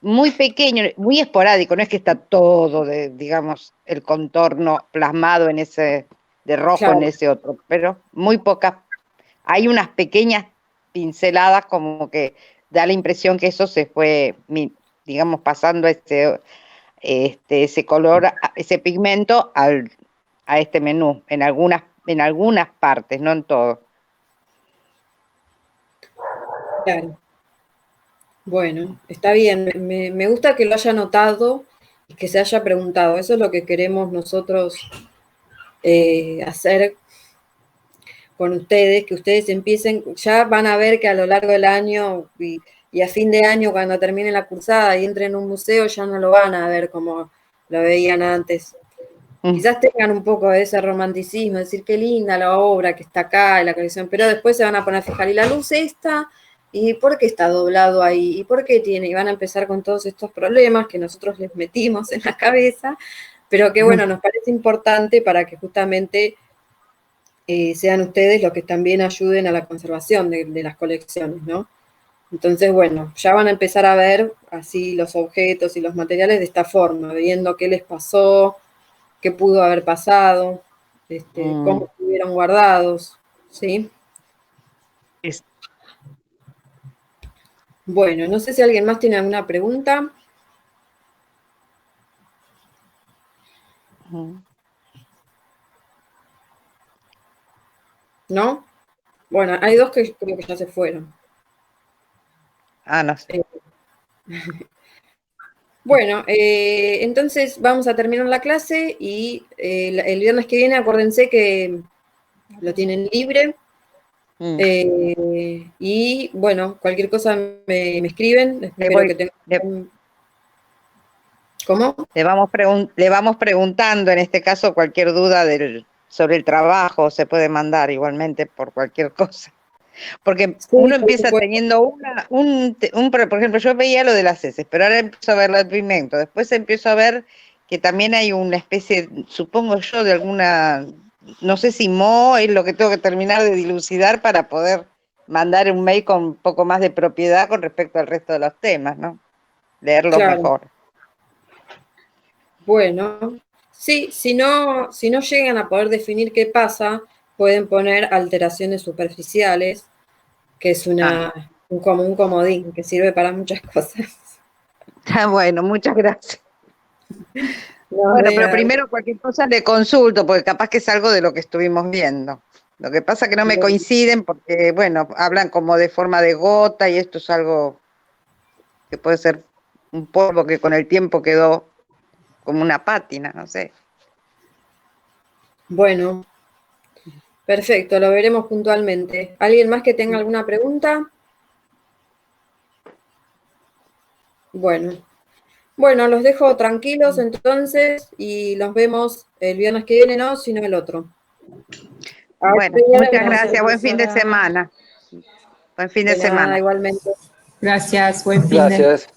muy pequeño, muy esporádico, no es que está todo, digamos, el contorno plasmado en ese, de rojo en ese otro, pero muy pocas, hay unas pequeñas pinceladas como que da la impresión que eso se fue, digamos, pasando ese color, ese pigmento a este menú, en algunas partes, no en todo. Claro. Bueno, está bien. Me gusta que lo haya notado y que se haya preguntado. Eso es lo que queremos nosotros hacer con ustedes, que ustedes empiecen, ya van a ver que a lo largo del año y a fin de año, cuando termine la cursada y entren en un museo, ya no lo van a ver como lo veían antes. Quizás tengan un poco de ese romanticismo, decir qué linda la obra que está acá, la colección, pero después se van a poner a fijar, y la luz esta, ¿y por qué está doblado ahí? ¿Y por qué tiene? Y van a empezar con todos estos problemas que nosotros les metimos en la cabeza, pero que bueno, nos parece importante para que justamente sean ustedes los que también ayuden a la conservación de las colecciones, ¿no? Entonces, bueno, ya van a empezar a ver así los objetos y los materiales de esta forma, viendo qué les pasó, qué pudo haber pasado, cómo estuvieron guardados, ¿sí? Bueno, no sé si alguien más tiene alguna pregunta. ¿No? Bueno, hay dos que creo que ya se fueron. No sé. Bueno, entonces vamos a terminar la clase y el viernes que viene acuérdense que lo tienen libre. Y bueno, cualquier cosa me escriben. Espero que tengan... ¿Cómo? Le vamos preguntando, en este caso, cualquier duda sobre el trabajo, se puede mandar igualmente por cualquier cosa. Porque uno empieza teniendo por ejemplo, yo veía lo de las heces, pero ahora empiezo a ver el pigmento, después empiezo a ver que también hay una especie, supongo yo, de alguna, no sé si moho es lo que tengo que terminar de dilucidar para poder mandar un mail con un poco más de propiedad con respecto al resto de los temas, ¿no? Leerlos mejor. Bueno, sí, si no llegan a poder definir qué pasa, pueden poner alteraciones superficiales, que es un comodín que sirve para muchas cosas. Bueno, muchas gracias. No, Bueno, de pero nada. primero cualquier cosa le consulto, porque capaz que es algo de lo que estuvimos viendo. Lo que pasa es que no me coinciden porque, bueno, hablan como de forma de gota y esto es algo que puede ser un polvo que con el tiempo quedó como una pátina, no sé. Bueno, perfecto, lo veremos puntualmente. ¿Alguien más que tenga alguna pregunta? Bueno, los dejo tranquilos entonces y los vemos el viernes que viene, no, sino el otro. Bueno, muchas gracias, buen fin de semana. Buen fin de De nada, semana. igualmente. Gracias, buen fin de. Gracias.